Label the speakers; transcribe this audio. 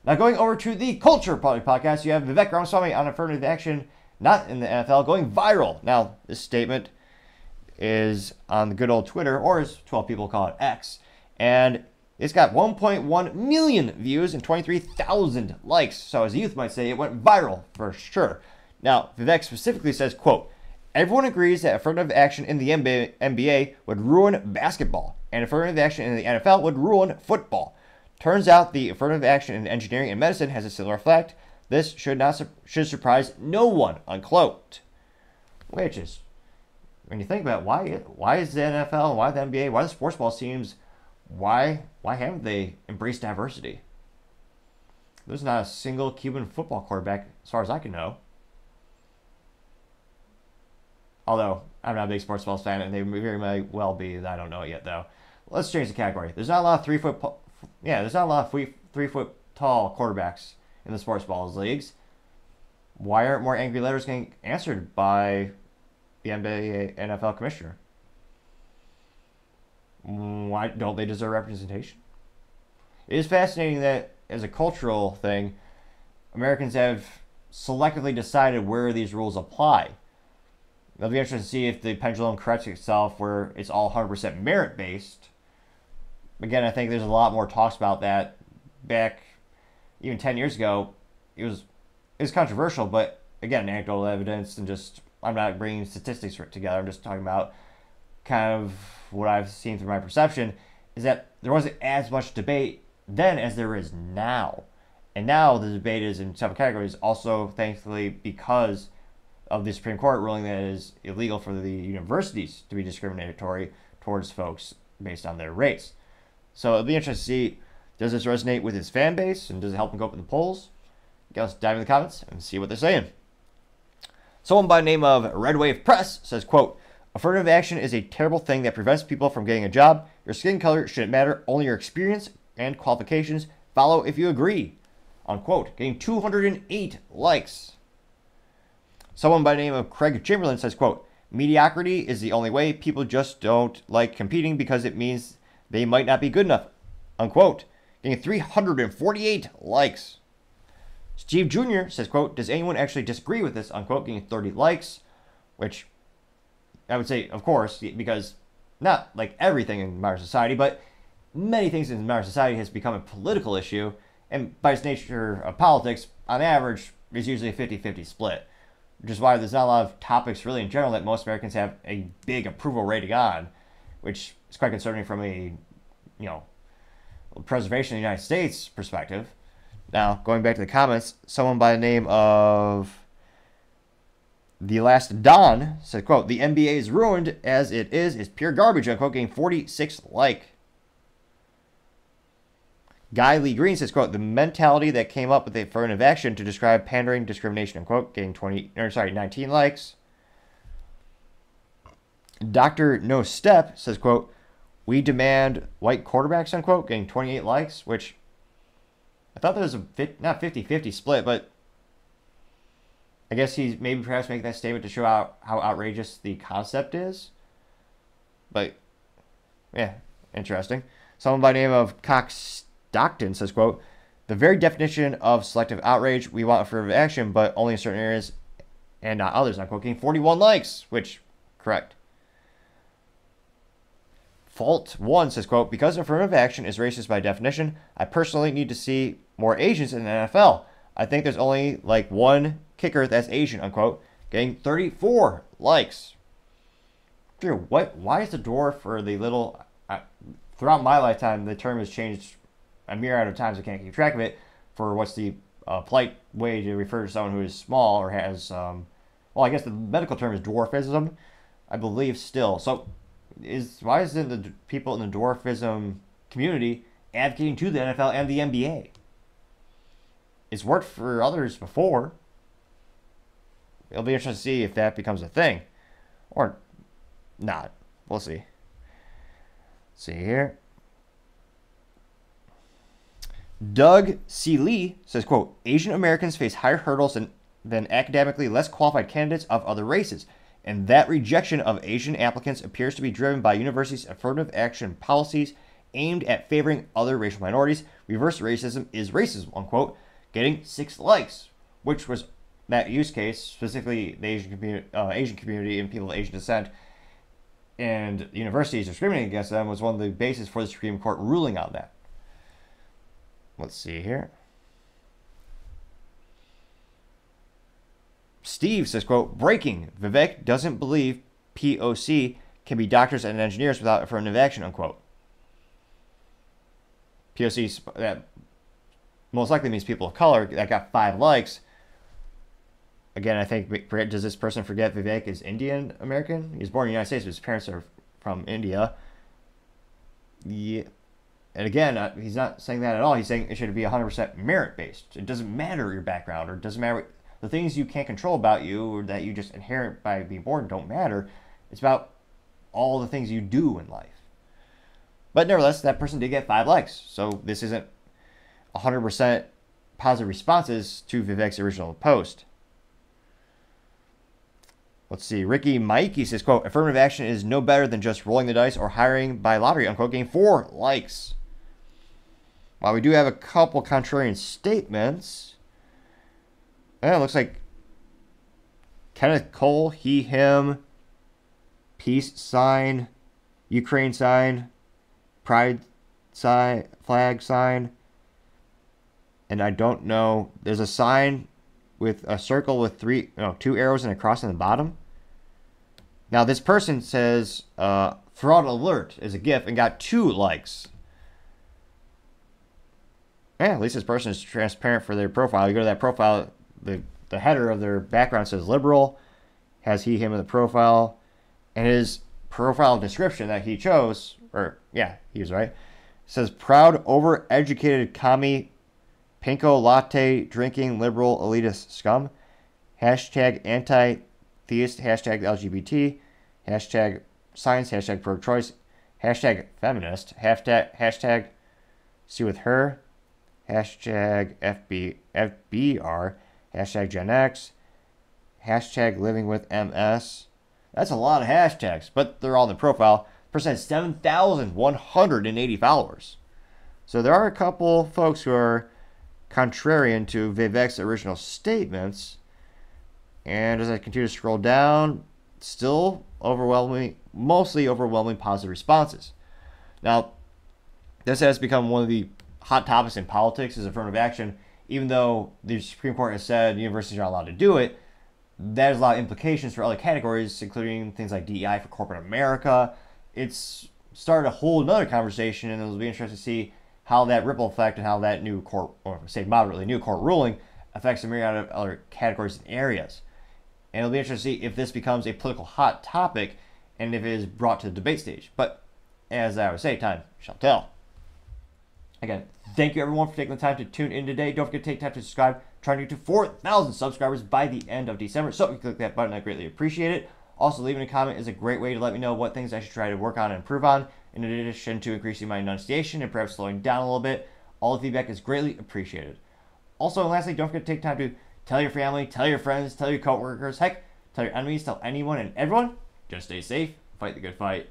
Speaker 1: Now going over to the Culture Party podcast, you have Vivek Ramaswamy on affirmative action, not in the NFL, going viral. Now, this statement is on the good old Twitter, or as 12 people call it, X, and it's got 1.1 million views and 23,000 likes. So as youth might say, it went viral for sure. Now, Vivek specifically says, quote, everyone agrees that affirmative action in the NBA would ruin basketball, and affirmative action in the NFL would ruin football. Turns out the affirmative action in engineering and medicine has a similar effect. This should surprise no one, unquote. Which is, when you think about it, why is the NFL, why the NBA, why the sports ball teams, why haven't they embraced diversity? There's not a single Cuban football quarterback, as far as I can know. Although, I'm not a big sports ball fan, and they very may well be. I don't know it yet, though. Let's change the category. There's not a lot of 3 foot tall quarterbacks in the sports balls leagues. Why aren't more angry letters getting answered by the NBA NFL commissioner? Why don't they deserve representation? It is fascinating that, as a cultural thing, Americans have selectively decided where these rules apply. It'll be interesting to see if the pendulum corrects itself where it's all 100% merit-based. Again, I think there's a lot more talks about that. Back even 10 years ago, it was controversial, but again, anecdotal evidence, and just, I'm not bringing statistics together. I'm just talking about kind of what I've seen through my perception, is that there wasn't as much debate then as there is now. And now the debate is in several categories, also thankfully because of the Supreme Court ruling that it is illegal for the universities to be discriminatory towards folks based on their race. So it'll be interesting to see, does this resonate with his fan base, and does it help him go up in the polls? Let's dive in the comments and see what they're saying. Someone by the name of Red Wave Press says, quote, affirmative action is a terrible thing that prevents people from getting a job. Your skin color shouldn't matter. Only your experience and qualifications follow if you agree. Unquote. Getting 208 likes. Someone by the name of Craig Chamberlain says, quote, mediocrity is the only way. People just don't like competing because it means they might not be good enough. Unquote. Getting 348 likes. Steve Jr. says, quote, does anyone actually disagree with this? Unquote. Getting 30 likes, which I would say, of course, because not like everything in modern society, but many things in modern society has become a political issue, and by its nature of politics, on average, is usually a 50-50 split, which is why there's not a lot of topics really in general that most Americans have a big approval rating on, which is quite concerning from a, preservation of the United States perspective. Now, going back to the comments, someone by the name of The Last Don said, quote, the NBA is ruined as it is pure garbage, unquote, getting 46 like. Guy Lee Green says, quote, the mentality that came up with the affirmative action to describe pandering discrimination, unquote, getting 19 likes. Dr. No Step says, quote, we demand white quarterbacks, unquote, getting 28 likes, which I thought there was a not 50-50 split, but I guess he's maybe perhaps making that statement to show out how outrageous the concept is. But, yeah, interesting. Someone by the name of Cox Stockton says, quote, the very definition of selective outrage, we want affirmative action, but only in certain areas and not others, unquote, getting 41 likes, which, correct. Fault 1 says, quote, because affirmative action is racist by definition, I personally need to see more Asians in the NFL. I think there's only like one kicker that's Asian, unquote, getting 34 likes. Drew, why is the dwarf or the little, throughout my lifetime, the term has changed a myriad of times, I can't keep track of it, for what's the polite way to refer to someone who is small or has, well, I guess the medical term is dwarfism, I believe still. So why isn't the people in the dwarfism community advocating to the NFL and the NBA? It's worked for others before. It'll be interesting to see if that becomes a thing. Or not. We'll see. Let's see here. Doug C. Lee says, quote, Asian Americans face higher hurdles than academically less qualified candidates of other races, and that rejection of Asian applicants appears to be driven by universities' affirmative action policies aimed at favoring other racial minorities. Reverse racism is racism, unquote, getting 6 likes, which was that use case, specifically the Asian community and people of Asian descent, and universities discriminating against them was one of the bases for the Supreme Court ruling on that. Let's see here. Steve says, quote, breaking, Vivek doesn't believe POC can be doctors and engineers without affirmative action, unquote. POC, that most likely means people of color, that got 5 likes. Again, I think, does this person forget Vivek is Indian American? He was born in the United States, but his parents are from India. Yeah. And again, he's not saying that at all. He's saying it should be 100% merit-based. It doesn't matter your background, or it doesn't matter the things you can't control about you, or that you just inherit by being born don't matter. It's about all the things you do in life. But nevertheless, that person did get 5 likes. So this isn't 100% positive responses to Vivek's original post. Let's see. Ricky Mikey says, quote, affirmative action is no better than just rolling the dice or hiring by lottery, unquote, getting 4 likes. While we do have a couple contrarian statements, it looks like Kenneth Cole, he, him, peace sign, Ukraine sign, pride sign, flag sign, and I don't know, there's a sign with a circle with 2 arrows and a cross on the bottom. Now this person says fraud alert is a GIF and got 2 likes. Yeah, at least this person is transparent for their profile. You go to that profile, the header of their background says liberal, has he, him in the profile, and his profile description that he chose, or yeah, he was right, says proud, overeducated commie, pinko latte drinking liberal elitist scum, hashtag anti-theist, hashtag LGBT, hashtag science, hashtag pro-choice, hashtag feminist, hashtag see with her, hashtag FBR, hashtag Gen X, hashtag living with MS. That's a lot of hashtags, but they're all in the profile. Person has 7,180 followers. So there are a couple folks who are contrarian to Vivek's original statements. And as I continue to scroll down, still mostly overwhelming positive responses. Now, this has become one of the hot topics in politics is affirmative action. Even though the Supreme Court has said universities are not allowed to do it, that has a lot of implications for other categories, including things like DEI for corporate America. It's started a whole another conversation, and it'll be interesting to see how that ripple effect and how that new court, or say moderately new court ruling, affects a myriad of other categories and areas. And it'll be interesting to see if this becomes a political hot topic and if it is brought to the debate stage. But as I would say, time shall tell. Again, thank you everyone for taking the time to tune in today. Don't forget to take time to subscribe. Trying to get to 4,000 subscribers by the end of December. So if you click that button, I greatly appreciate it. Also, leaving a comment is a great way to let me know what things I should try to work on and improve on, in addition to increasing my enunciation and perhaps slowing down a little bit. All the feedback is greatly appreciated. Also, and lastly, don't forget to take time to tell your family, tell your friends, tell your coworkers, heck, tell your enemies, tell anyone and everyone. Just stay safe, fight the good fight.